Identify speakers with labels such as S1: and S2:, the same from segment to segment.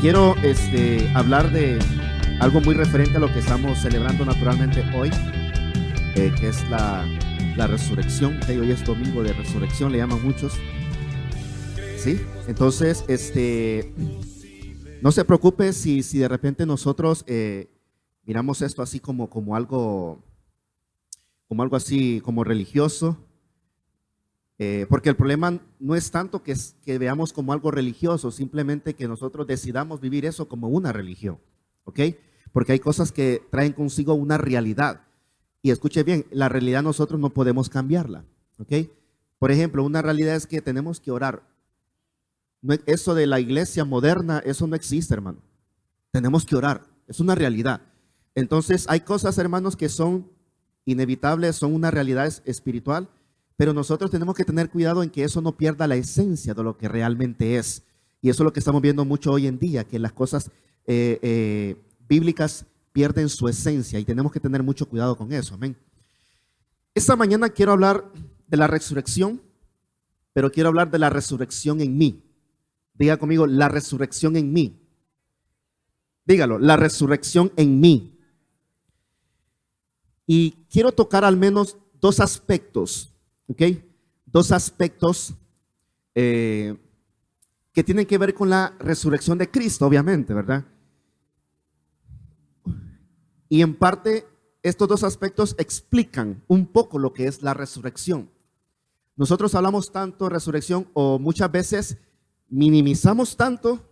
S1: Quiero hablar de algo muy referente a lo que estamos celebrando naturalmente hoy, que es la resurrección. Hoy es domingo de resurrección, le llaman muchos. ¿Sí? Entonces, no se preocupe si de repente nosotros miramos esto así como algo así como religioso. Porque el problema no es tanto que veamos como algo religioso, simplemente que nosotros decidamos vivir eso como una religión, ¿ok? Porque hay cosas que traen consigo una realidad. Y escuche bien, la realidad nosotros no podemos cambiarla, ¿ok? Por ejemplo, una realidad es que tenemos que orar. No, eso de la iglesia moderna, eso no existe, hermano. Tenemos que orar, es una realidad. Entonces, hay cosas, hermanos, que son inevitables, son una realidad espiritual. Pero nosotros tenemos que tener cuidado en que eso no pierda la esencia de lo que realmente es. Y eso es lo que estamos viendo mucho hoy en día, que las cosas bíblicas pierden su esencia y tenemos que tener mucho cuidado con eso. Amén. Esta mañana quiero hablar de la resurrección, pero quiero hablar de la resurrección en mí. Diga conmigo, la resurrección en mí. Dígalo, la resurrección en mí. Y quiero tocar al menos dos aspectos. ¿Okay? Dos aspectos que tienen que ver con la resurrección de Cristo, obviamente, ¿verdad? Y en parte, estos dos aspectos explican un poco lo que es la resurrección. Nosotros hablamos tanto de resurrección o muchas veces minimizamos tanto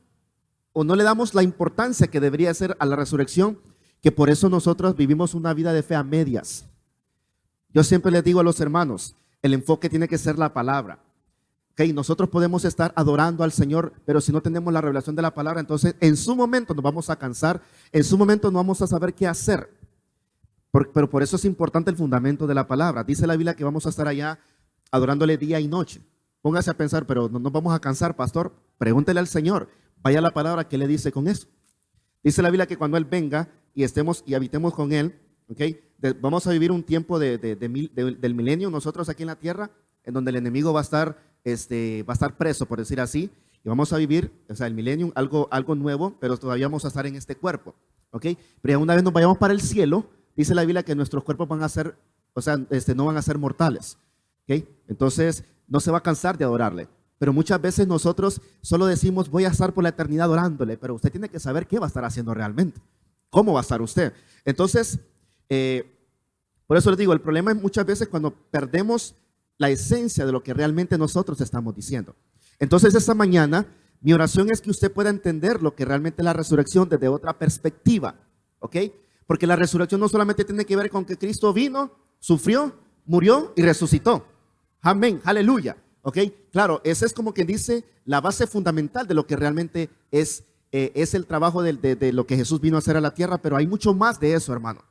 S1: o no le damos la importancia que debería ser a la resurrección, que por eso nosotros vivimos una vida de fe a medias. Yo siempre les digo a los hermanos, el enfoque tiene que ser la palabra. Okay, nosotros podemos estar adorando al Señor, pero si no tenemos la revelación de la palabra, entonces en su momento nos vamos a cansar, en su momento no vamos a saber qué hacer. Pero por eso es importante el fundamento de la palabra. Dice la Biblia que vamos a estar allá adorándole día y noche. Póngase a pensar, pero no nos vamos a cansar, pastor. Pregúntele al Señor, vaya a la palabra, ¿qué le dice con eso? Dice la Biblia que cuando Él venga y estemos y habitemos con Él, okay, vamos a vivir un tiempo del milenio nosotros aquí en la tierra, en donde el enemigo va a estar preso, por decir así, y vamos a vivir, o sea, el milenio, algo nuevo, pero todavía vamos a estar en este cuerpo, ¿ok? Pero ya una vez nos vayamos para el cielo, dice la Biblia que nuestros cuerpos van a ser, o sea, no van a ser mortales, ¿ok? Entonces, no se va a cansar de adorarle. Pero muchas veces nosotros solo decimos, voy a estar por la eternidad adorándole, pero usted tiene que saber qué va a estar haciendo realmente, cómo va a estar usted. Entonces, por eso les digo, el problema es muchas veces cuando perdemos la esencia de lo que realmente nosotros estamos diciendo. Entonces esta mañana mi oración es que usted pueda entender lo que realmente es la resurrección desde otra perspectiva, ¿ok? Porque la resurrección no solamente tiene que ver con que Cristo vino, sufrió, murió y resucitó. Amén, aleluya, ¿ok? Claro, esa es como quien dice la base fundamental de lo que realmente es el trabajo de lo que Jesús vino a hacer a la tierra, pero hay mucho más de eso, hermano.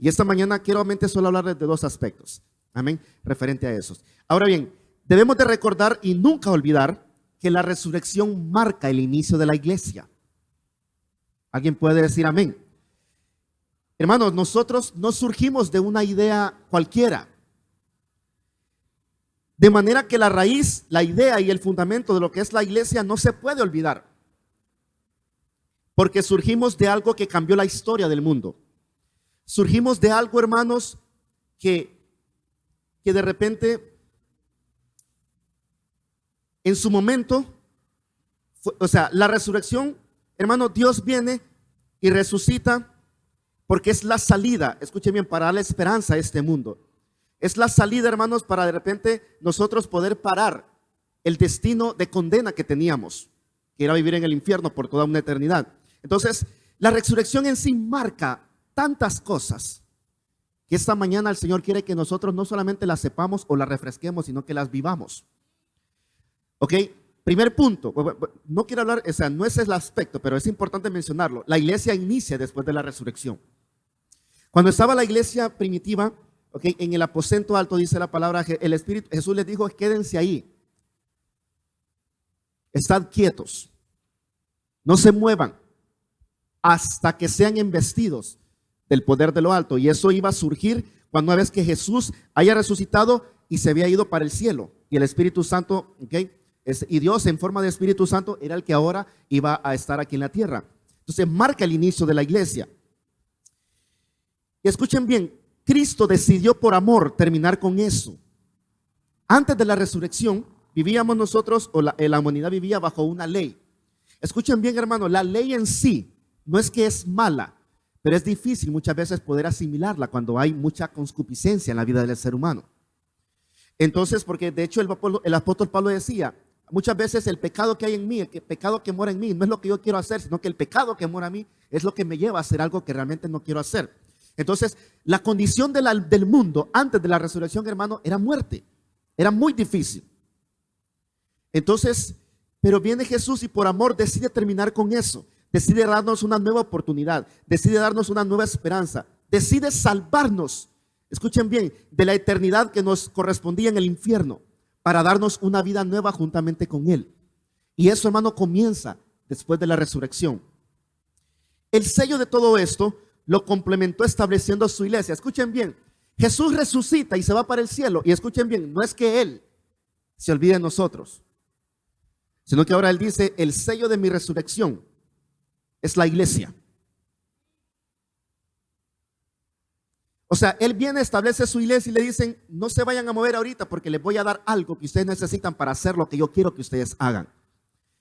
S1: Y esta mañana quiero realmente solo hablar de dos aspectos, amén, referente a esos. Ahora bien, debemos de recordar y nunca olvidar que la resurrección marca el inicio de la iglesia. ¿Alguien puede decir amén? Hermanos, nosotros no surgimos de una idea cualquiera. De manera que la raíz, la idea y el fundamento de lo que es la iglesia no se puede olvidar. Porque surgimos de algo que cambió la historia del mundo. Surgimos de algo, hermanos, que de repente, en su momento, la resurrección, hermano, Dios viene y resucita porque es la salida, escuchen bien, para darle esperanza a este mundo. Es la salida, hermanos, para de repente nosotros poder parar el destino de condena que teníamos, que era vivir en el infierno por toda una eternidad. Entonces, la resurrección en sí marca tantas cosas que esta mañana el Señor quiere que nosotros no solamente las sepamos o las refresquemos, sino que las vivamos. Ok, primer punto, no quiero hablar, o sea, no ese es el aspecto, pero es importante mencionarlo. La iglesia inicia después de la resurrección. Cuando estaba la iglesia primitiva, okay, en el aposento alto dice la palabra, el Espíritu, Jesús les dijo, quédense ahí, estad quietos, no se muevan hasta que sean embestidos del poder de lo alto. Y eso iba a surgir cuando una vez que Jesús haya resucitado y se había ido para el cielo y el Espíritu Santo, okay, Y Dios en forma de Espíritu Santo era el que ahora iba a estar aquí en la tierra. Entonces marca el inicio de la iglesia. Y escuchen bien, Cristo decidió por amor terminar con eso. Antes de la resurrección, vivíamos nosotros, o la humanidad vivía bajo una ley. Escuchen bien, hermano, la ley en sí no es que es mala, pero es difícil muchas veces poder asimilarla cuando hay mucha concupiscencia en la vida del ser humano. Entonces, porque de hecho el apóstol Pablo decía, muchas veces el pecado que hay en mí, el pecado que mora en mí, no es lo que yo quiero hacer, sino que el pecado que mora en mí es lo que me lleva a hacer algo que realmente no quiero hacer. Entonces, la condición del mundo antes de la resurrección, hermano, era muerte. Era muy difícil. Entonces, pero viene Jesús y por amor decide terminar con eso. Decide darnos una nueva oportunidad. Decide darnos una nueva esperanza. Decide salvarnos, escuchen bien, de la eternidad que nos correspondía en el infierno, para darnos una vida nueva juntamente con Él. Y eso, hermano, comienza después de la resurrección. El sello de todo esto lo complementó estableciendo su iglesia. Escuchen bien, Jesús resucita y se va para el cielo. Y escuchen bien, no es que Él se olvide de nosotros, sino que ahora Él dice, el sello de mi resurrección es la iglesia. O sea, Él viene, establece su iglesia y le dicen, no se vayan a mover ahorita porque les voy a dar algo que ustedes necesitan para hacer lo que yo quiero que ustedes hagan.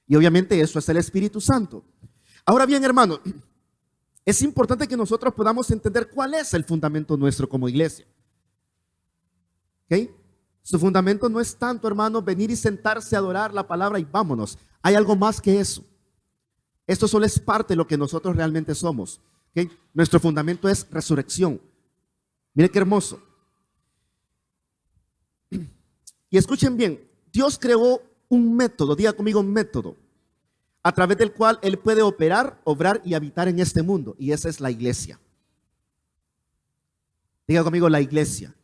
S1: Y obviamente eso es el Espíritu Santo. Ahora bien, hermano, es importante que nosotros podamos entender cuál es el fundamento nuestro como iglesia. ¿Ok? Su fundamento no es tanto, hermano, venir y sentarse a adorar la palabra y vámonos. Hay algo más que eso. Esto solo es parte de lo que nosotros realmente somos. ¿Ok? Nuestro fundamento es resurrección. Miren qué hermoso. Y escuchen bien, Dios creó un método, diga conmigo un método, a través del cual Él puede operar, obrar y habitar en este mundo. Y esa es la iglesia. Diga conmigo la iglesia.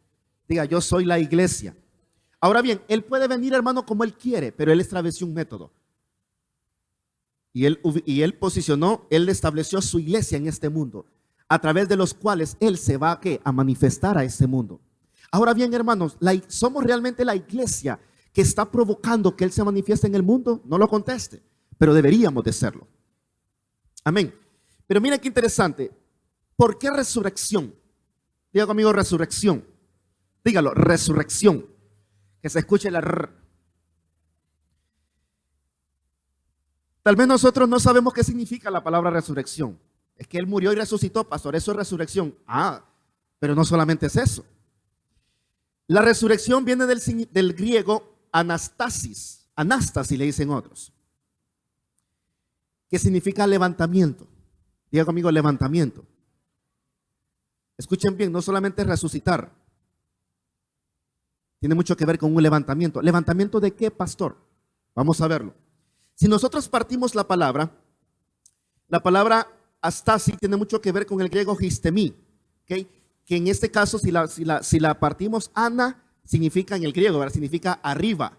S1: Diga, yo soy la iglesia. Ahora bien, Él puede venir, hermano, como Él quiere, pero Él estableció un método. Y Él posicionó, Él estableció su iglesia en este mundo, a través de los cuales Él se va a manifestar a este mundo. Ahora bien, hermanos, ¿somos realmente la iglesia que está provocando que Él se manifieste en el mundo? No lo conteste, pero deberíamos de serlo. Amén. Pero mira qué interesante. ¿Por qué resurrección? Diga conmigo resurrección. Dígalo, resurrección. Que se escuche la R. Tal vez nosotros no sabemos qué significa la palabra resurrección. Es que Él murió y resucitó, pastor, eso es resurrección. Pero no solamente es eso. La resurrección viene del griego anastasis. Anástasis le dicen otros. Que significa levantamiento. Diga conmigo levantamiento. Escuchen bien, no solamente es resucitar. Tiene mucho que ver con un levantamiento. ¿Levantamiento de qué, pastor? Vamos a verlo. Si nosotros partimos la palabra astasis tiene mucho que ver con el griego histemi, ¿okay? Que en este caso, si la partimos, ana significa en el griego, ¿verdad? Significa arriba,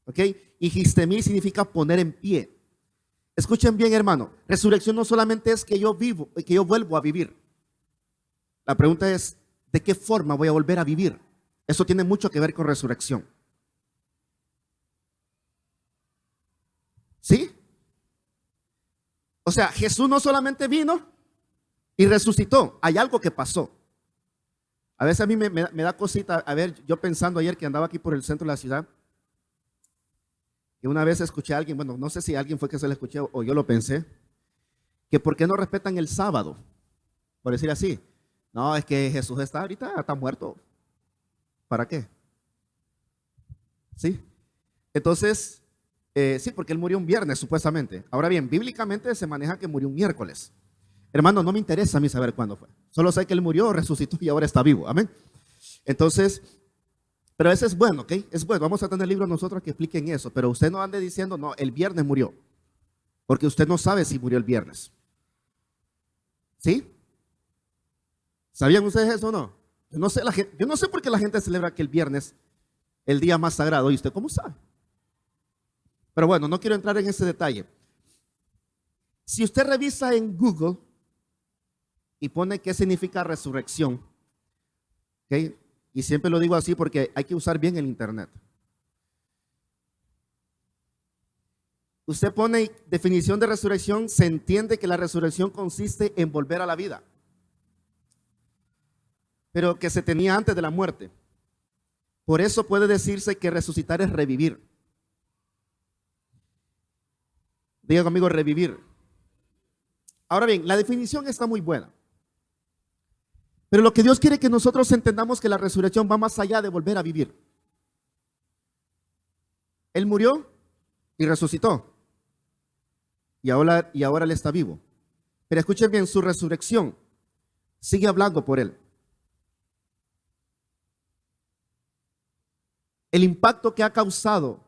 S1: ¿okay? Y histemi significa poner en pie. Escuchen bien, hermano, resurrección no solamente es que yo vivo, que yo vuelvo a vivir. La pregunta es, ¿de qué forma voy a volver a vivir? Eso tiene mucho que ver con resurrección. ¿Sí? O sea, Jesús no solamente vino y resucitó, hay algo que pasó. A veces a mí me da cosita, a ver, yo pensando ayer que andaba aquí por el centro de la ciudad, y una vez escuché a alguien, bueno, no sé si alguien fue que se lo escuché o yo lo pensé, que por qué no respetan el sábado, por decir así. No, es que Jesús está muerto. ¿Para qué? ¿Sí? Entonces, sí, porque Él murió un viernes supuestamente. Ahora bien, bíblicamente se maneja que murió un miércoles. Hermano, no me interesa a mí saber cuándo fue. Solo sé que Él murió, resucitó y ahora está vivo. Amén. Entonces, pero eso es bueno, ¿ok? Es bueno. Vamos a tener libros nosotros que expliquen eso. Pero usted no ande diciendo, no, el viernes murió. Porque usted no sabe si murió el viernes. ¿Sí? ¿Sabían ustedes eso o no? Yo no sé por qué la gente celebra que el viernes, el día más sagrado. ¿Y usted cómo sabe? Pero bueno, no quiero entrar en ese detalle. Si usted revisa en Google y pone qué significa resurrección, ¿okay? Y siempre lo digo así porque hay que usar bien el internet. usted pone definición de resurrección, se entiende que la resurrección consiste en volver a la vida, pero que se tenía antes de la muerte. Por eso puede decirse que resucitar es revivir. Diga conmigo, revivir. Ahora bien, la definición está muy buena. Pero lo que Dios quiere que nosotros entendamos que la resurrección va más allá de volver a vivir. Él murió y resucitó. Y ahora Él está vivo. Pero escuchen bien, su resurrección sigue hablando por Él. El impacto que ha causado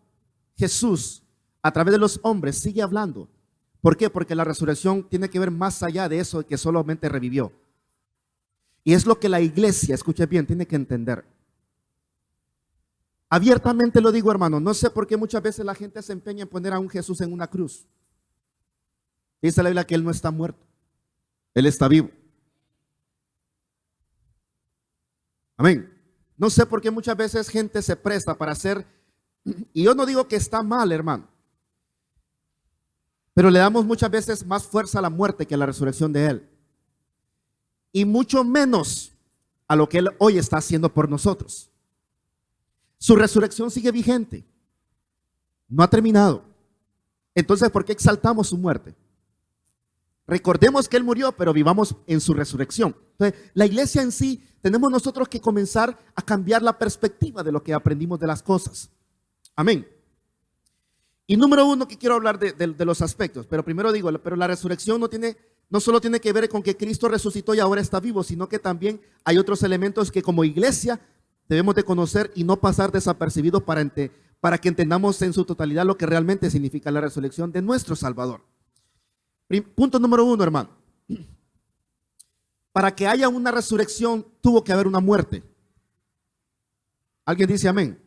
S1: Jesús a través de los hombres sigue hablando. ¿Por qué? Porque la resurrección tiene que ver más allá de eso que solamente revivió. Y es lo que la iglesia, escuche bien, tiene que entender. Abiertamente lo digo, hermano, no sé por qué muchas veces la gente se empeña en poner a un Jesús en una cruz. Dice la Biblia que Él no está muerto, Él está vivo. Amén. No sé por qué muchas veces gente se presta para hacer, y yo no digo que está mal, hermano, pero le damos muchas veces más fuerza a la muerte que a la resurrección de Él. Y mucho menos a lo que Él hoy está haciendo por nosotros. Su resurrección sigue vigente. No ha terminado. Entonces, ¿por qué exaltamos su muerte? Recordemos que Él murió, pero vivamos en su resurrección. Entonces, la iglesia en sí, tenemos nosotros que comenzar a cambiar la perspectiva de lo que aprendimos de las cosas. Amén. Y número uno que quiero hablar de los aspectos, pero primero digo, pero la resurrección no solo tiene que ver con que Cristo resucitó y ahora está vivo, sino que también hay otros elementos que como iglesia debemos de conocer y no pasar desapercibidos para que entendamos en su totalidad lo que realmente significa la resurrección de nuestro Salvador. Punto número uno, hermano. Para que haya una resurrección tuvo que haber una muerte. ¿Alguien dice amén?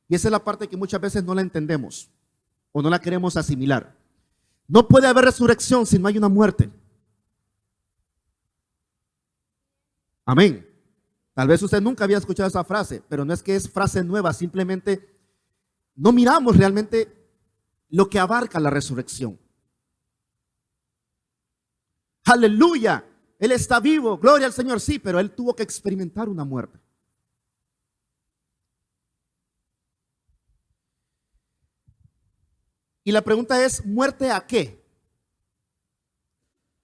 S1: Y esa es la parte que muchas veces no la entendemos o no la queremos asimilar. No puede haber resurrección si no hay una muerte. Amén. Tal vez usted nunca había escuchado esa frase, pero no es que es frase nueva, simplemente no miramos realmente lo que abarca la resurrección. Aleluya, Él está vivo, gloria al Señor, sí, pero Él tuvo que experimentar una muerte. Y la pregunta es, ¿muerte a qué?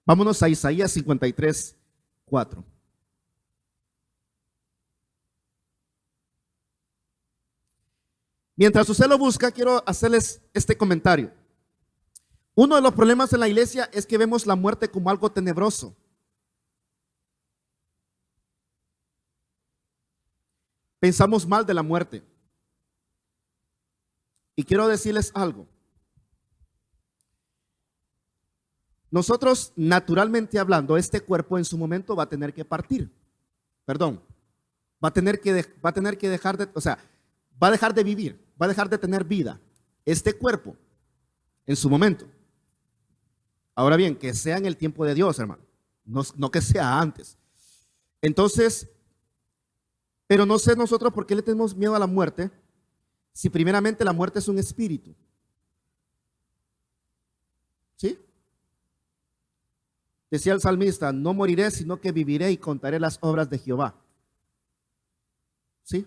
S1: Vámonos a Isaías 53, 4. Mientras usted lo busca, quiero hacerles este comentario. Uno de los problemas en la iglesia es que vemos la muerte como algo tenebroso. Pensamos mal de la muerte. Y quiero decirles algo. Nosotros, naturalmente hablando, este cuerpo en su momento va a tener que partir. Perdón. Va a tener que dejar de, va a dejar de vivir, va a dejar de tener vida. Este cuerpo, en su momento. Ahora bien, que sea en el tiempo de Dios, hermano. No que sea antes. Entonces, pero no sé nosotros por qué le tenemos miedo a la muerte, si primeramente la muerte es un espíritu. ¿Sí? Decía el salmista, no moriré, sino que viviré y contaré las obras de Jehová. ¿Sí?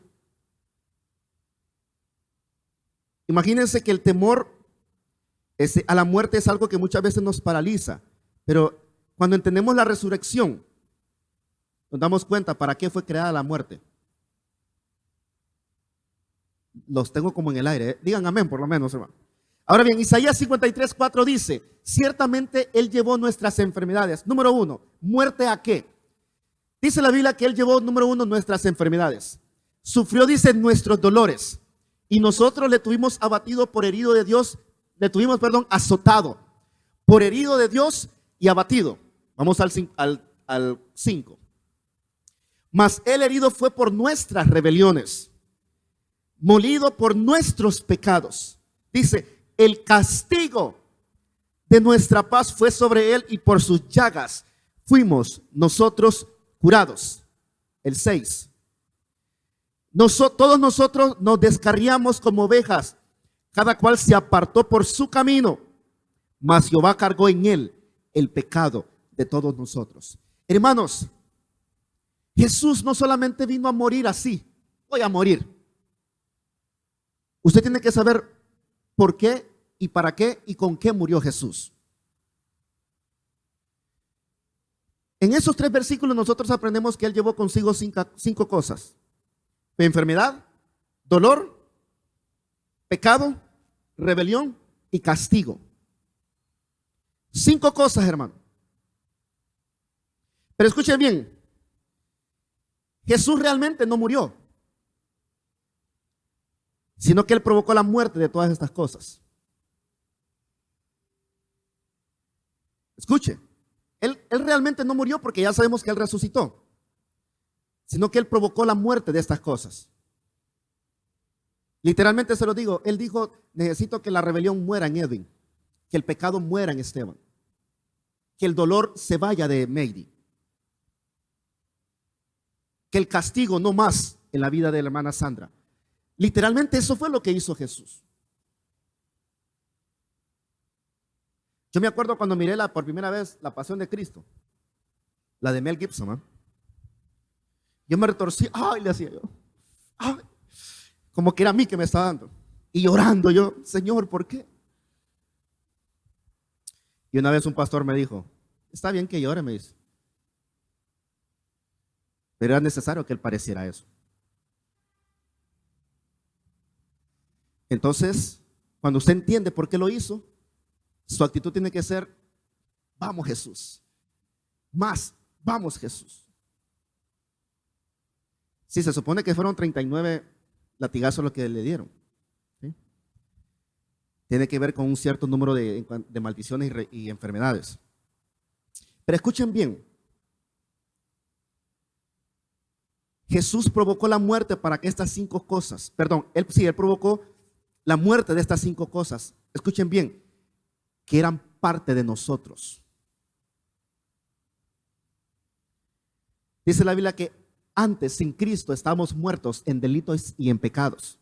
S1: Imagínense que el temor a la muerte es algo que muchas veces nos paraliza, pero cuando entendemos la resurrección, nos damos cuenta para qué fue creada la muerte. Los tengo como en el aire, ¿eh? Digan amén por lo menos, hermano. Ahora bien, Isaías 53, 4 dice, ciertamente Él llevó nuestras enfermedades. Número uno, ¿muerte a qué? Dice la Biblia que Él llevó, número uno, nuestras enfermedades. Sufrió, dice, nuestros dolores. Y nosotros le tuvimos abatido por herido de Dios, azotado. Por herido de Dios y abatido. Vamos al 5. Mas Él herido fue por nuestras rebeliones, molido por nuestros pecados. Dice, el castigo de nuestra paz fue sobre Él y por sus llagas fuimos nosotros curados. El 6. Todos nosotros nos descarriamos como ovejas, cada cual se apartó por su camino mas Jehová cargó en él el pecado de todos nosotros. Hermanos, Jesús no solamente vino a morir así, voy a morir. Usted tiene que saber por qué y para qué y con qué murió Jesús. En esos 3 versículos nosotros aprendemos que Él llevó consigo 5 cosas: enfermedad, dolor, pecado, rebelión y castigo. 5 cosas, hermano. Pero escuchen bien, Jesús realmente no murió, sino que Él provocó la muerte de todas estas cosas. Escuche, Él realmente no murió porque ya sabemos que Él resucitó, sino que Él provocó la muerte de estas cosas. Literalmente se lo digo, Él dijo: necesito que la rebelión muera en Edwin, que el pecado muera en Esteban, que el dolor se vaya de Meidi, que el castigo no más en la vida de la hermana Sandra. Literalmente eso fue lo que hizo Jesús. Yo me acuerdo cuando miré por primera vez La Pasión de Cristo, la de Mel Gibson, ¿eh? Yo me retorcí, ay, le hacía yo, ay, como que era a mí que me estaba dando, y llorando yo: Señor, ¿por qué? Y una vez un pastor me dijo: está bien que llore, me dice, pero era necesario que él pareciera eso. Entonces, cuando usted entiende por qué lo hizo, su actitud tiene que ser: vamos Jesús, más, vamos Jesús. Sí, se supone que fueron 39 latigazos los que le dieron, ¿sí? Tiene que ver con un cierto número de maldiciones y enfermedades. Pero escuchen bien, Jesús provocó la muerte para que estas 5 cosas, Él provocó la muerte de estas 5 cosas, escuchen bien, que eran parte de nosotros. Dice la Biblia que antes, sin Cristo, estábamos muertos en delitos y en pecados.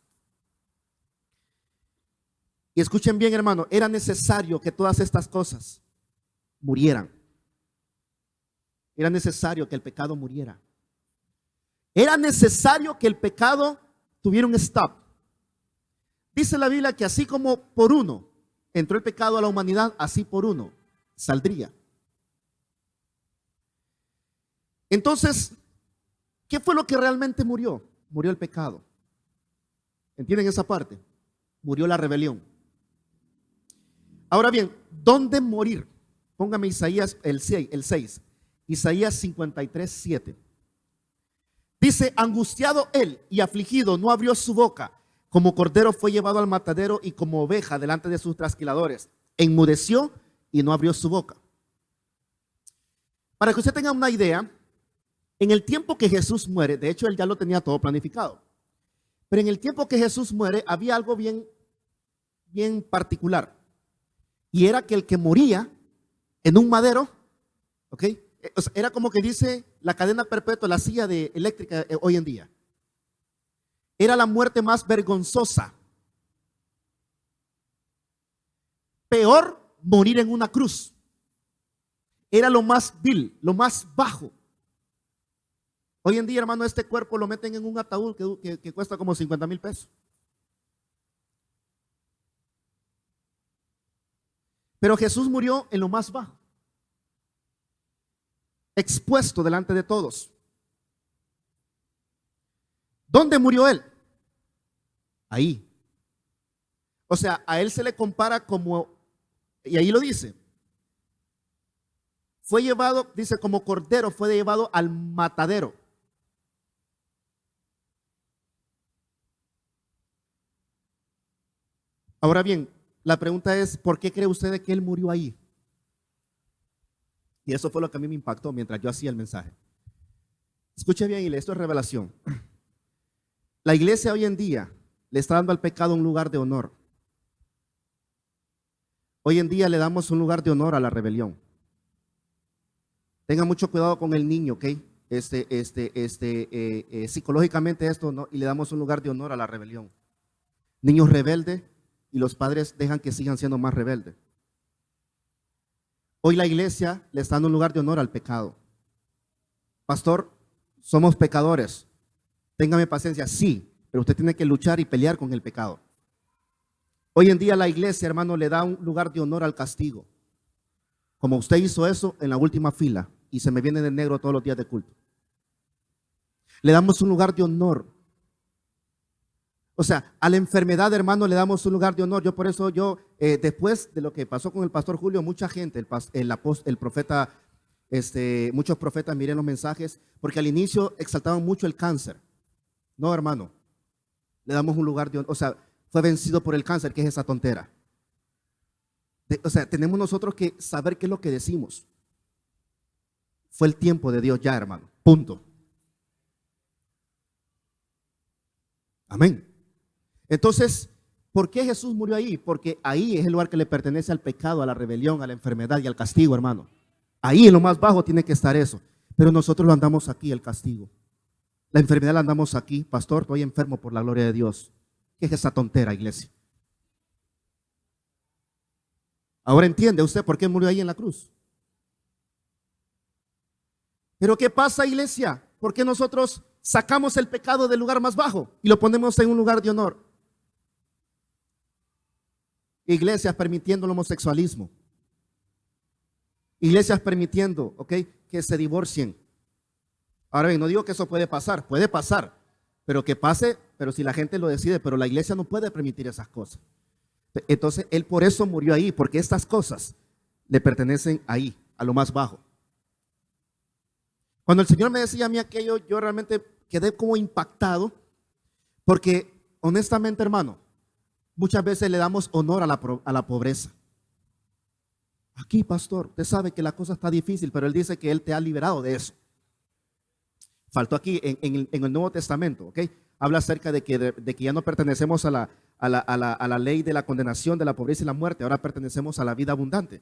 S1: Y escuchen bien, hermano, era necesario que todas estas cosas murieran. Era necesario que el pecado muriera. Era necesario que el pecado tuviera un stop. Dice la Biblia que así como por uno entró el pecado a la humanidad, así por uno saldría. Entonces, ¿qué fue lo que realmente murió? Murió el pecado. ¿Entienden esa parte? Murió la rebelión. Ahora bien, ¿dónde morir? Póngame Isaías el 6. Isaías 53, 7. Dice: angustiado él y afligido, no abrió su boca. Como cordero fue llevado al matadero, y como oveja delante de sus trasquiladores. Enmudeció y no abrió su boca. Para que usted tenga una idea, en el tiempo que Jesús muere, de hecho él ya lo tenía todo planificado, pero en el tiempo que Jesús muere había algo bien particular, y era que el que moría en un madero, ¿ok? O sea, era como que dice la cadena perpetua, la silla eléctrica hoy en día. Era la muerte más vergonzosa. Peor, morir en una cruz. Era lo más vil, lo más bajo. Hoy en día, hermano, este cuerpo lo meten en un ataúd que cuesta como 50,000 pesos. Pero Jesús murió en lo más bajo, expuesto delante de todos. ¿Dónde murió él? Ahí. O sea, a él se le compara como, y ahí lo dice, fue llevado, dice, como cordero fue llevado al matadero. Ahora bien, la pregunta es: ¿por qué cree usted que él murió ahí? Y eso fue lo que a mí me impactó mientras yo hacía el mensaje. Escuche bien, y esto es revelación. La iglesia hoy en día le está dando al pecado un lugar de honor. Hoy en día le damos un lugar de honor a la rebelión. Tenga mucho cuidado con el niño, ¿ok? Psicológicamente esto, ¿no? Y le damos un lugar de honor a la rebelión. Niños rebeldes, y los padres dejan que sigan siendo más rebeldes. Hoy la iglesia le está dando un lugar de honor al pecado. Pastor, somos pecadores. Téngame paciencia, sí, pero usted tiene que luchar y pelear con el pecado. Hoy en día la iglesia, hermano, le da un lugar de honor al castigo. Como usted hizo eso en la última fila y se me viene de negro todos los días de culto. Le damos un lugar de honor. O sea, a la enfermedad, hermano, le damos un lugar de honor. Yo por eso, después de lo que pasó con el pastor Julio, mucha gente, el profeta, muchos profetas miren los mensajes, porque al inicio exaltaban mucho el cáncer. No, hermano, le damos un lugar de honor. O sea, fue vencido por el cáncer, que es esa tontera. O sea, tenemos nosotros que saber qué es lo que decimos. Fue el tiempo de Dios ya, hermano. Punto. Amén. Entonces, ¿por qué Jesús murió ahí? Porque ahí es el lugar que le pertenece al pecado, a la rebelión, a la enfermedad y al castigo, hermano. Ahí en lo más bajo tiene que estar eso. Pero nosotros lo andamos aquí, el castigo. La enfermedad la andamos aquí. Pastor, estoy enfermo por la gloria de Dios. ¿Qué es esa tontera, iglesia? Ahora entiende usted por qué murió ahí en la cruz. Pero ¿qué pasa, iglesia? ¿Por qué nosotros sacamos el pecado del lugar más bajo y lo ponemos en un lugar de honor? Iglesias permitiendo el homosexualismo. Iglesias permitiendo, que se divorcien. Ahora bien, no digo que eso puede pasar, pero que pase, pero si la gente lo decide, pero la iglesia no puede permitir esas cosas. Entonces, él por eso murió ahí, porque estas cosas le pertenecen ahí, a lo más bajo. Cuando el Señor me decía a mí aquello, yo realmente quedé como impactado, porque honestamente, hermano, muchas veces le damos honor a la pobreza. Aquí, pastor, usted sabe que la cosa está difícil, pero Él dice que Él te ha liberado de eso. Faltó aquí en el Nuevo Testamento, habla acerca de que ya no pertenecemos a la ley de la condenación, de la pobreza y la muerte, ahora pertenecemos a la vida abundante.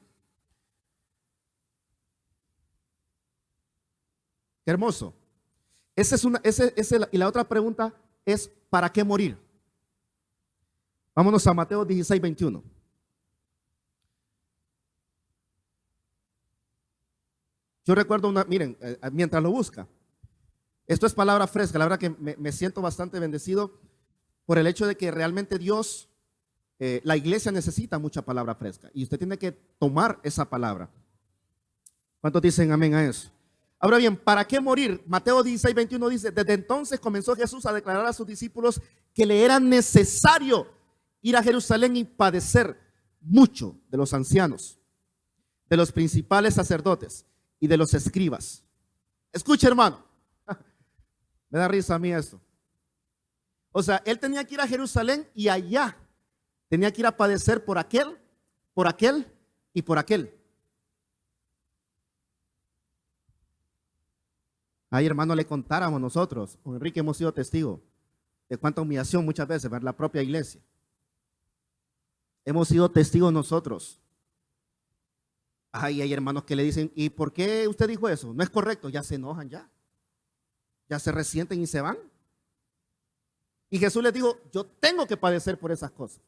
S1: Qué hermoso. Y la otra pregunta es, ¿para qué morir? Vámonos a Mateo 16, 21. Yo recuerdo miren, mientras lo busca, esto es palabra fresca, la verdad que me siento bastante bendecido por el hecho de que realmente Dios, la iglesia necesita mucha palabra fresca y usted tiene que tomar esa palabra. ¿Cuántos dicen amén a eso? Ahora bien, ¿para qué morir? Mateo 16, 21 dice, desde entonces comenzó Jesús a declarar a sus discípulos que le era necesario ir a Jerusalén y padecer mucho de los ancianos, de los principales sacerdotes y de los escribas. Escuche, hermano, me da risa a mí esto. O sea, él tenía que ir a Jerusalén y allá tenía que ir a padecer por aquel y por aquel. Ay, hermano, le contáramos nosotros, con Enrique hemos sido testigos de cuánta humillación muchas veces ver la propia iglesia. Hemos sido testigos nosotros. Ay, hay hermanos que le dicen, ¿y por qué usted dijo eso? No es correcto, ya se enojan ya se resienten y se van. Y Jesús les dijo, yo tengo que padecer por esas cosas.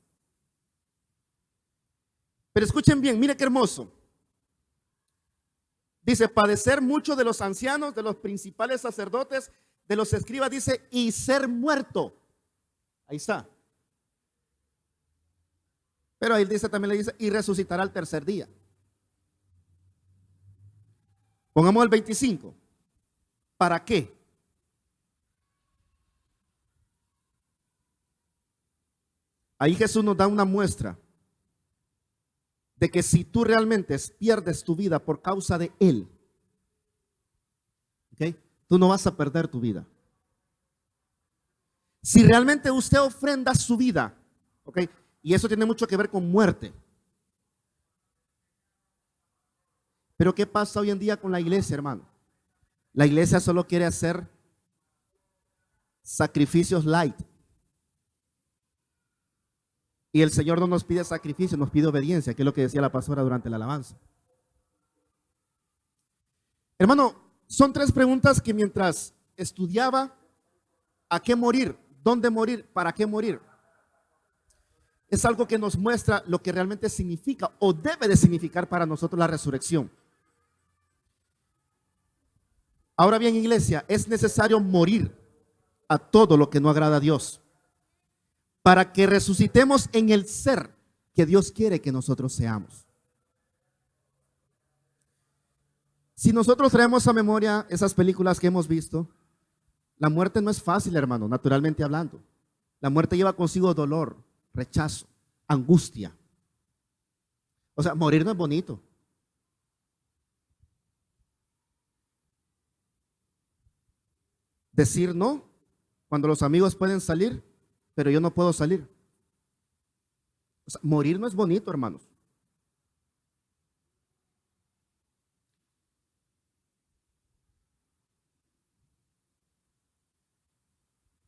S1: Pero escuchen bien, mire qué hermoso. Dice, padecer mucho de los ancianos, de los principales sacerdotes, de los escribas, dice, y ser muerto. Ahí está. Pero ahí dice, también le dice, y resucitará al tercer día. Pongamos el 25. ¿Para qué? Ahí Jesús nos da una muestra de que si tú realmente pierdes tu vida por causa de Él, tú no vas a perder tu vida. Si realmente usted ofrenda su vida, y eso tiene mucho que ver con muerte. Pero ¿qué pasa hoy en día con la iglesia, hermano? La iglesia solo quiere hacer sacrificios light. Y el Señor no nos pide sacrificio, nos pide obediencia, que es lo que decía la pastora durante la alabanza. Hermano, son tres preguntas que mientras estudiaba, ¿a qué morir? ¿Dónde morir? ¿Para qué morir? es algo que nos muestra lo que realmente significa o debe de significar para nosotros la resurrección. Ahora bien, iglesia, es necesario morir a todo lo que no agrada a Dios para que resucitemos en el ser que Dios quiere que nosotros seamos. Si nosotros traemos a memoria esas películas que hemos visto, la muerte no es fácil, hermano, naturalmente hablando. La muerte lleva consigo dolor, rechazo, angustia. O sea, morir no es bonito. Decir no cuando los amigos pueden salir, pero yo no puedo salir. O sea, morir no es bonito, hermanos.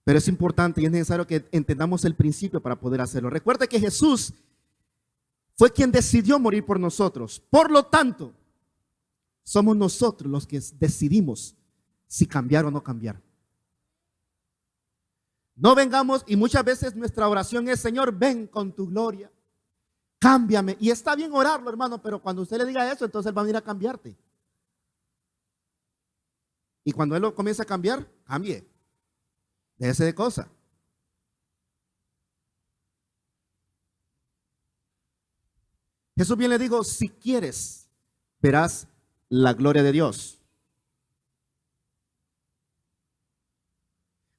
S1: Pero es importante y es necesario que entendamos el principio para poder hacerlo. Recuerde que Jesús fue quien decidió morir por nosotros. Por lo tanto, somos nosotros los que decidimos si cambiar o no cambiar. No vengamos, y muchas veces nuestra oración es: Señor, ven con tu gloria, cámbiame. Y está bien orarlo, hermano, pero cuando usted le diga eso, entonces Él va a venir a cambiarte. Y cuando Él lo comienza a cambiar, cambie. Déjese de cosas. Jesús bien le dijo: si quieres, verás la gloria de Dios.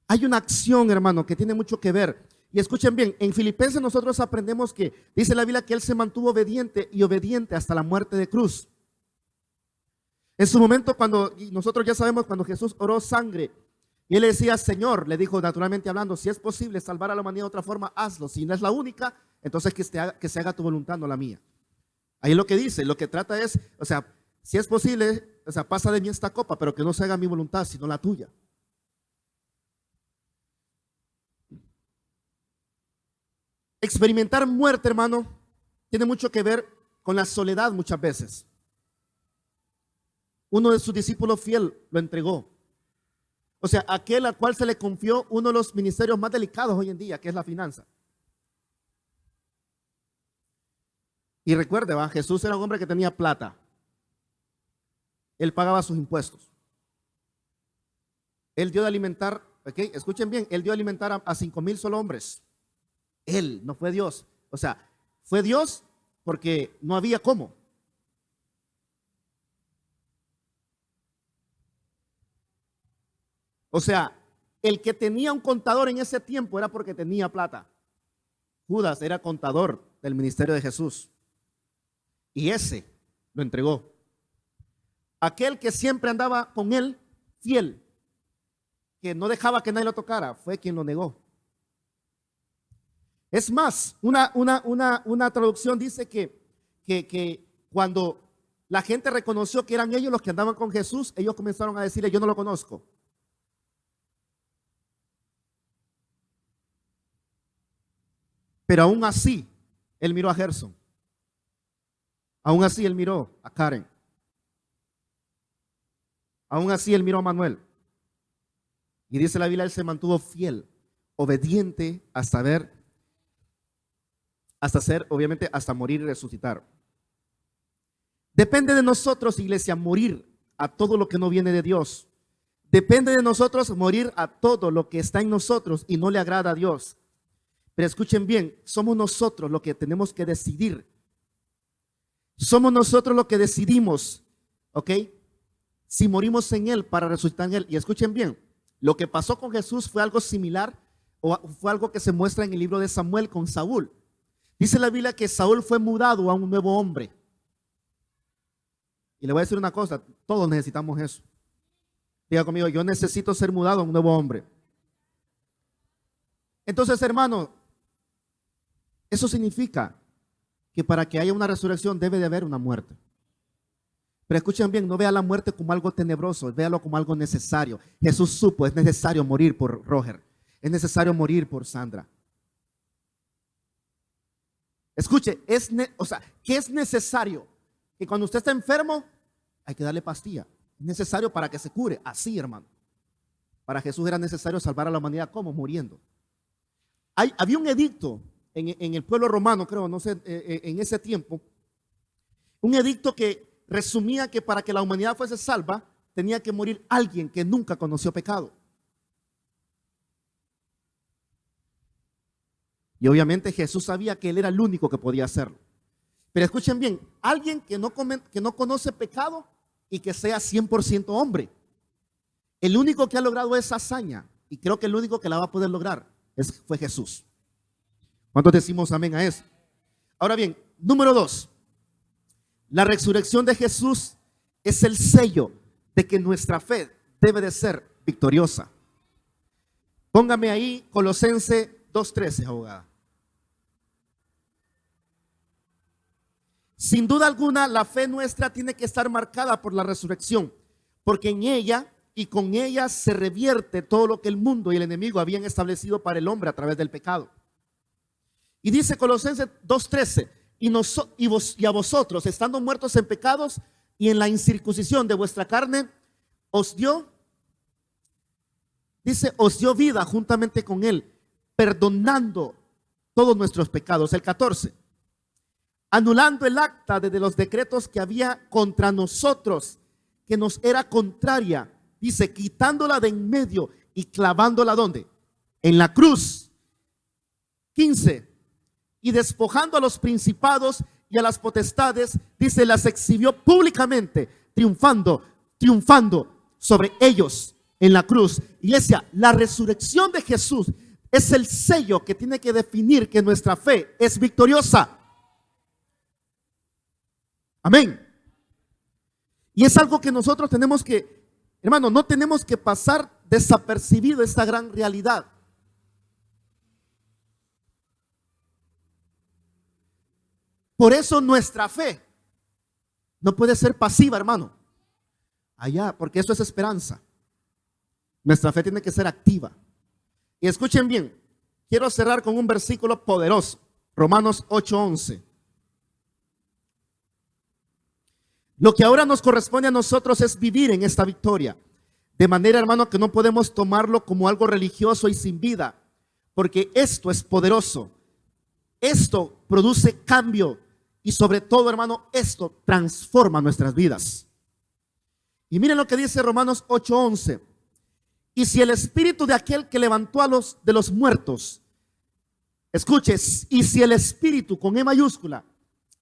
S1: Hay una acción, hermano, que tiene mucho que ver. Y escuchen bien, en Filipenses nosotros aprendemos que dice la Biblia que Él se mantuvo obediente y obediente hasta la muerte de cruz. En su momento, cuando, y nosotros ya sabemos, cuando Jesús oró sangre, y Él le decía: Señor, le dijo naturalmente hablando, si es posible salvar a la humanidad de otra forma, hazlo. Si no es la única, entonces que se haga tu voluntad, no la mía. Ahí es lo que dice, lo que trata es, o sea, si es posible, o sea, pasa de mí esta copa, pero que no se haga mi voluntad, sino la tuya. Experimentar muerte, hermano, tiene mucho que ver con la soledad muchas veces. Uno de sus discípulos fiel lo entregó. O sea, aquel al cual se le confió uno de los ministerios más delicados hoy en día, que es la finanza. Y recuerde, Jesús era un hombre que tenía plata. Él pagaba sus impuestos. Él dio de alimentar, ¿okay? Escuchen bien, Él dio de alimentar a 5,000 solo hombres. Él, no fue Dios. O sea, fue Dios porque no había cómo. O sea, el que tenía un contador en ese tiempo era porque tenía plata. Judas era contador del ministerio de Jesús. Y ese lo entregó. Aquel que siempre andaba con él, fiel, que no dejaba que nadie lo tocara, fue quien lo negó. Es más, una traducción dice que cuando la gente reconoció que eran ellos los que andaban con Jesús, ellos comenzaron a decirle: yo no lo conozco. Pero aún así, él miró a Gerson. Aún así, él miró a Karen. Aún así, él miró a Manuel. Y dice la Biblia, él se mantuvo fiel, obediente hasta ser, obviamente, hasta morir y resucitar. Depende de nosotros, iglesia, morir a todo lo que no viene de Dios. Depende de nosotros morir a todo lo que está en nosotros y no le agrada a Dios. Pero escuchen bien, somos nosotros los que tenemos que decidir. Somos nosotros los que decidimos, ¿ok? Si morimos en Él para resucitar en Él. Y escuchen bien, lo que pasó con Jesús fue algo similar o fue algo que se muestra en el libro de Samuel con Saúl. Dice la Biblia que Saúl fue mudado a un nuevo hombre. Y le voy a decir una cosa, todos necesitamos eso. Diga conmigo: yo necesito ser mudado a un nuevo hombre. Entonces, hermano, eso significa que para que haya una resurrección debe de haber una muerte. Pero escuchen bien, no vea la muerte como algo tenebroso, véalo como algo necesario. Jesús supo, es necesario morir por Roger, es necesario morir por Sandra. Escuche, ¿qué es necesario? Que cuando usted está enfermo, hay que darle pastilla. Es necesario para que se cure, así, hermano. Para Jesús era necesario salvar a la humanidad, ¿cómo? Muriendo. Había un edicto en el pueblo romano, creo, no sé, en ese tiempo, un edicto que resumía que para que la humanidad fuese salva, tenía que morir alguien que nunca conoció pecado. Y obviamente Jesús sabía que Él era el único que podía hacerlo. Pero escuchen bien, alguien que no conoce pecado y que sea 100% hombre. El único que ha logrado esa hazaña, y creo que el único que la va a poder lograr, fue Jesús. ¿Cuántos decimos amén a eso? Ahora bien, número 2. La resurrección de Jesús es el sello de que nuestra fe debe de ser victoriosa. Póngame ahí Colosenses 2:13, abogada. Sin duda alguna, la fe nuestra tiene que estar marcada por la resurrección, porque en ella y con ella se revierte todo lo que el mundo y el enemigo habían establecido para el hombre a través del pecado. Y dice Colosenses 2:13, y a vosotros, estando muertos en pecados y en la incircuncisión de vuestra carne, os dio vida juntamente con él, perdonando todos nuestros pecados. El 14, anulando el acta de los decretos que había contra nosotros, que nos era contraria, dice, quitándola de en medio y clavándola ¿dónde? En la cruz. 15, y despojando a los principados y a las potestades, dice, las exhibió públicamente, triunfando sobre ellos en la cruz. Iglesia, la resurrección de Jesús es el sello que tiene que definir que nuestra fe es victoriosa. Amén. Y es algo que nosotros tenemos que, hermano, no tenemos que pasar desapercibido esta gran realidad. Por eso nuestra fe no puede ser pasiva, hermano. Allá, porque eso es esperanza. Nuestra fe tiene que ser activa. Y escuchen bien, quiero cerrar con un versículo poderoso, Romanos 8:11. Lo que ahora nos corresponde a nosotros es vivir en esta victoria. De manera, hermano, que no podemos tomarlo como algo religioso y sin vida, porque esto es poderoso. Esto produce cambio y sobre todo, hermano, esto transforma nuestras vidas. Y miren lo que dice Romanos 8:11. Y si el espíritu de aquel que levantó de los muertos, escuches, y si el espíritu con E mayúscula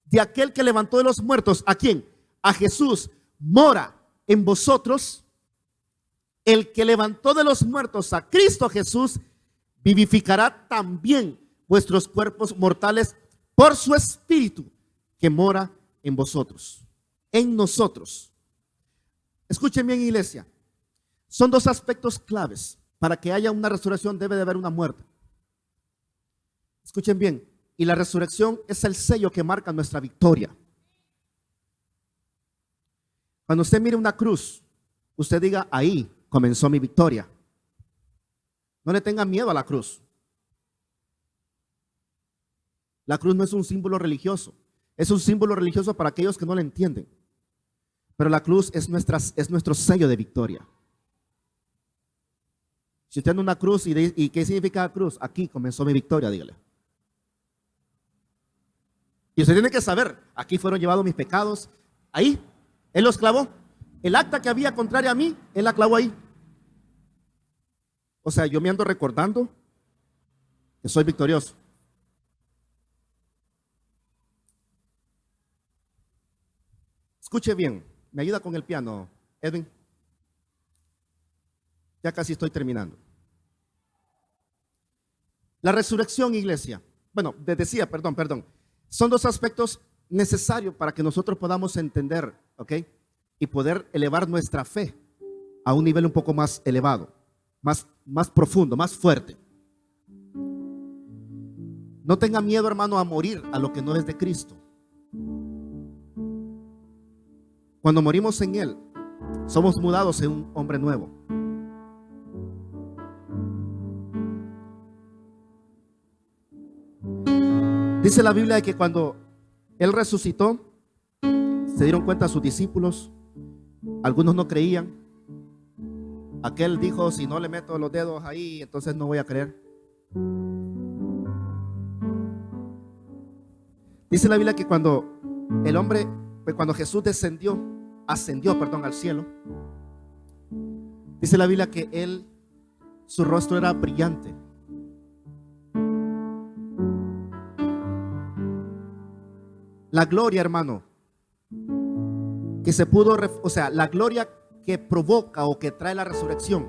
S1: de aquel que levantó de los muertos, ¿a quién? A Jesús, mora en vosotros, el que levantó de los muertos a Cristo Jesús, vivificará también vuestros cuerpos mortales por su espíritu que mora en vosotros, en nosotros. Escuchen bien, iglesia. Son dos aspectos claves. Para que haya una resurrección debe de haber una muerte. Escuchen bien. Y la resurrección es el sello que marca nuestra victoria. Cuando usted mire una cruz, usted diga, ahí comenzó mi victoria. No le tenga miedo a la cruz. La cruz no es un símbolo religioso. Es un símbolo religioso para aquellos que no la entienden. Pero la cruz es nuestro sello de victoria. Si usted anda una cruz y ¿qué significa la cruz? Aquí comenzó mi victoria, dígale. Y usted tiene que saber, aquí fueron llevados mis pecados. Ahí, Él los clavó. El acta que había contraria a mí, Él la clavó ahí. O sea, yo me ando recordando que soy victorioso. Escuche bien, me ayuda con el piano, Edwin. Ya casi estoy terminando. La resurrección, iglesia. Bueno, decía, perdón. Son dos aspectos necesarios para que nosotros podamos entender, ¿ok? Y poder elevar nuestra fe a un nivel un poco más elevado, más profundo, más fuerte. No tenga miedo, hermano, a morir a lo que no es de Cristo. Cuando morimos en Él, somos mudados en un hombre nuevo. Dice la Biblia que cuando Él resucitó, se dieron cuenta sus discípulos. Algunos no creían. Aquel dijo, si no le meto los dedos ahí, entonces no voy a creer. Dice la Biblia que cuando cuando Jesús ascendió al cielo, dice la Biblia que su rostro era brillante. La gloria, hermano, la gloria que provoca o que trae la resurrección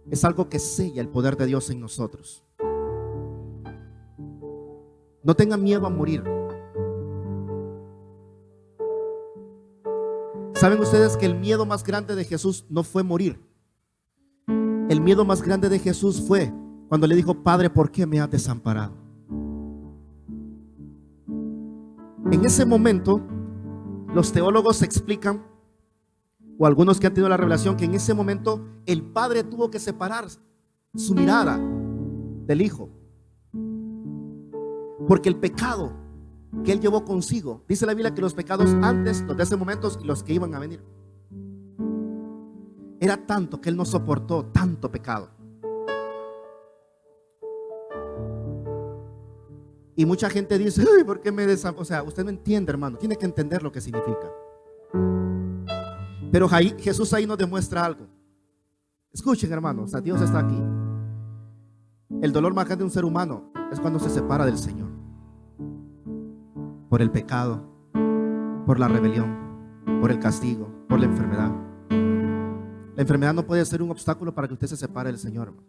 S1: es algo que sella el poder de Dios en nosotros. No tengan miedo a morir. ¿Saben ustedes que el miedo más grande de Jesús no fue morir? El miedo más grande de Jesús fue cuando le dijo: Padre, ¿por qué me has desamparado? En ese momento, los teólogos explican, o algunos que han tenido la revelación, que en ese momento el Padre tuvo que separar su mirada del Hijo, porque el pecado que Él llevó consigo, dice la Biblia que los pecados antes, los de ese momento y los que iban a venir, era tanto que Él no soportó tanto pecado. Y mucha gente dice: ay, ¿por qué me desamparó? O sea, usted no entiende, hermano. Tiene que entender lo que significa. Pero Jesús ahí nos demuestra algo. Escuchen, hermano, o sea, Dios está aquí. El dolor más grande de un ser humano es cuando se separa del Señor, por el pecado, por la rebelión, por el castigo, por la enfermedad. La enfermedad no puede ser un obstáculo para que usted se separe del Señor, hermano.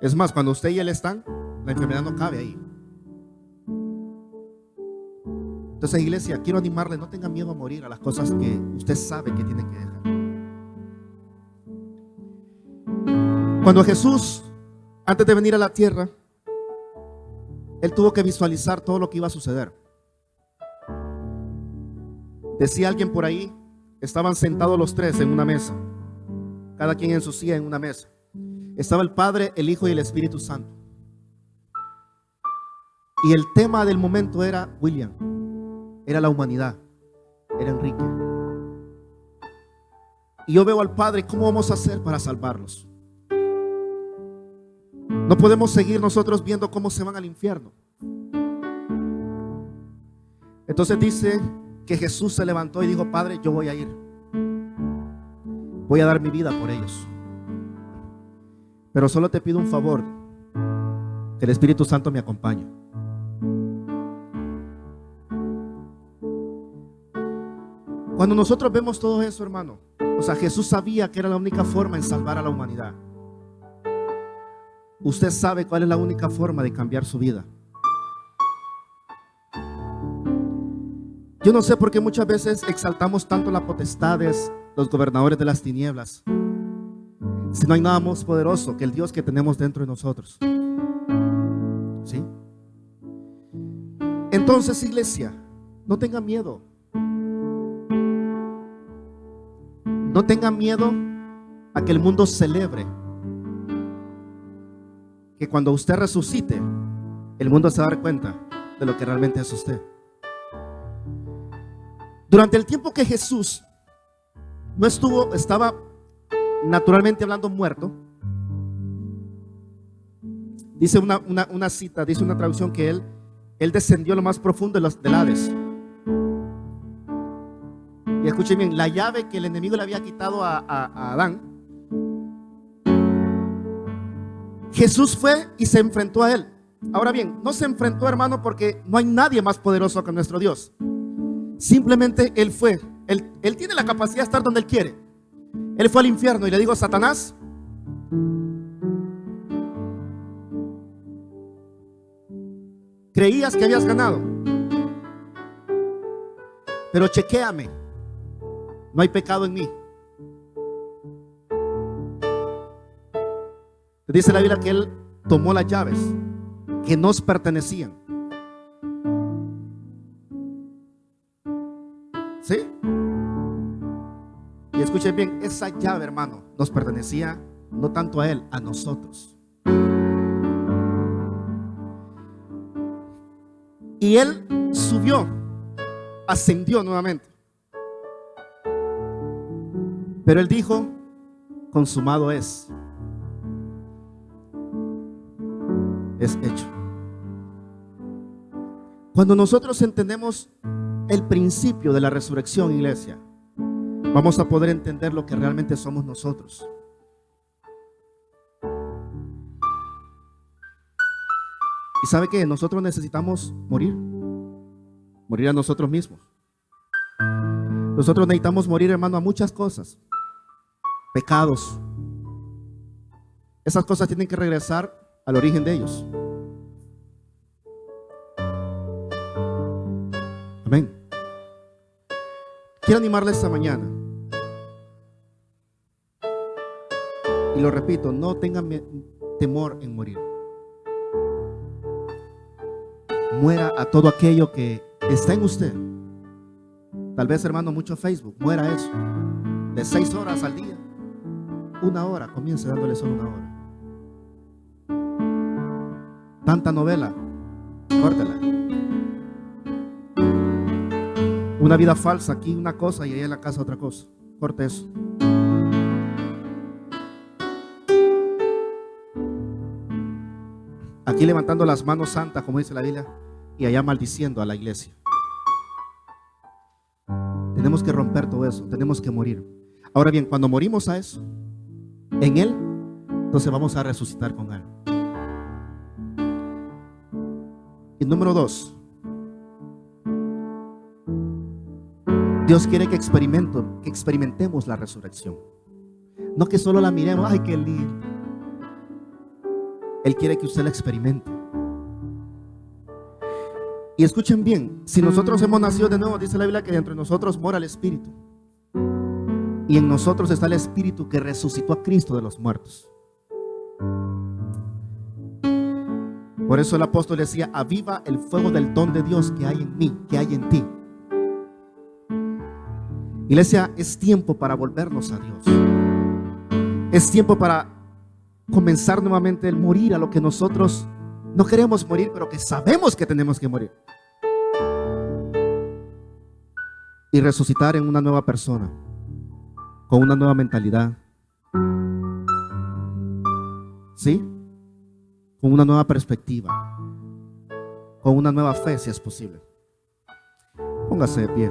S1: Es más, cuando usted y Él están, la enfermedad no cabe ahí. Entonces, iglesia, quiero animarle: no tenga miedo a morir a las cosas que usted sabe que tiene que dejar. Cuando Jesús, antes de venir a la tierra, Él tuvo que visualizar todo lo que iba a suceder. Decía alguien por ahí, estaban sentados los tres en una mesa, cada quien en su silla en una mesa. Estaba el Padre, el Hijo y el Espíritu Santo. Y el tema del momento era William, era la humanidad, era Enrique. Y yo veo al Padre: ¿cómo vamos a hacer para salvarlos? No podemos seguir nosotros viendo cómo se van al infierno. Entonces dice que Jesús se levantó y dijo: Padre, yo voy a ir, voy a dar mi vida por ellos, pero solo te pido un favor, que el Espíritu Santo me acompañe. Cuando nosotros vemos todo eso, hermano, o sea, Jesús sabía que era la única forma en salvar a la humanidad. Usted sabe cuál es la única forma de cambiar su vida. Yo no sé por qué muchas veces exaltamos tanto las potestades, los gobernadores de las tinieblas, si no hay nada más poderoso que el Dios que tenemos dentro de nosotros. ¿Sí? Entonces, iglesia, no tenga miedo. No tenga miedo a que el mundo celebre que cuando usted resucite, el mundo se va a dar cuenta de lo que realmente es usted. Durante el tiempo que Jesús estaba naturalmente hablando muerto, dice una cita, dice una traducción que él descendió a lo más profundo del Hades. Y escuchen bien, la llave que el enemigo le había quitado a Adán, Jesús fue y se enfrentó a él. Ahora bien, no se enfrentó, hermano, porque no hay nadie más poderoso que nuestro Dios. Simplemente él fue. Él tiene la capacidad de estar donde él quiere. Él fue al infierno y le dijo: Satanás, creías que habías ganado, pero chequéame, no hay pecado en mí. Dice la Biblia que él tomó las llaves que nos pertenecían. ¿Sí? Y escuchen bien, esa llave, hermano, nos pertenecía no tanto a él, a nosotros. Y él subió, ascendió nuevamente. Pero él dijo: consumado es hecho. Cuando nosotros entendemos el principio de la resurrección, iglesia, vamos a poder entender lo que realmente somos nosotros. ¿Y sabe qué? Nosotros necesitamos morir a nosotros mismos. Nosotros necesitamos morir, hermano, a muchas cosas. Pecados. Esas cosas tienen que regresar al origen de ellos. Amén. Quiero animarle esta mañana. Y lo repito, no tengan temor en morir. Muera a todo aquello que está en usted. Tal vez, hermano, mucho Facebook, muera eso. De 6 horas al día, 1 hora, comience dándole solo 1 hora. Tanta novela, córtela. Una vida falsa, aquí una cosa y allá en la casa otra cosa. Corte eso. Aquí levantando las manos santas, como dice la Biblia, y allá maldiciendo a la iglesia. Tenemos que romper todo eso, tenemos que morir. Ahora bien, cuando morimos a eso, en Él, entonces vamos a resucitar con Él. Y número 2, Dios quiere que experimentemos la resurrección. No que solo la miremos, ay, qué lindo. Él quiere que usted la experimente. Y escuchen bien, si nosotros hemos nacido de nuevo, dice la Biblia que dentro de nosotros mora el Espíritu. Y en nosotros está el Espíritu que resucitó a Cristo de los muertos. Por eso el apóstol decía: aviva el fuego del don de Dios que hay en mí, que hay en ti. Iglesia, es tiempo para volvernos a Dios. Es tiempo para comenzar nuevamente el morir a lo que nosotros no queremos morir, pero que sabemos que tenemos que morir. Y resucitar en una nueva persona, con una nueva mentalidad. ¿Sí? Con una nueva perspectiva, con una nueva fe, si es posible. Póngase de pie.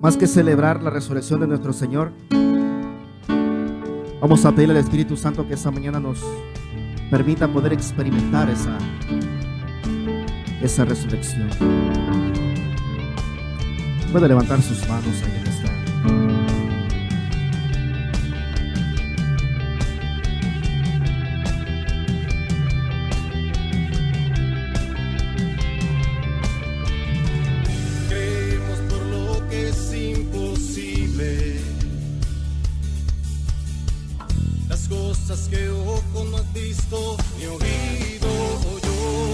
S1: Más que celebrar la resurrección de nuestro Señor, vamos a pedirle al Espíritu Santo que esta mañana nos permita poder experimentar esa resurrección. Puede levantar sus manos ahí en esta.
S2: Creemos por lo que es imposible, las cosas que ojo no has visto ni oído oyó.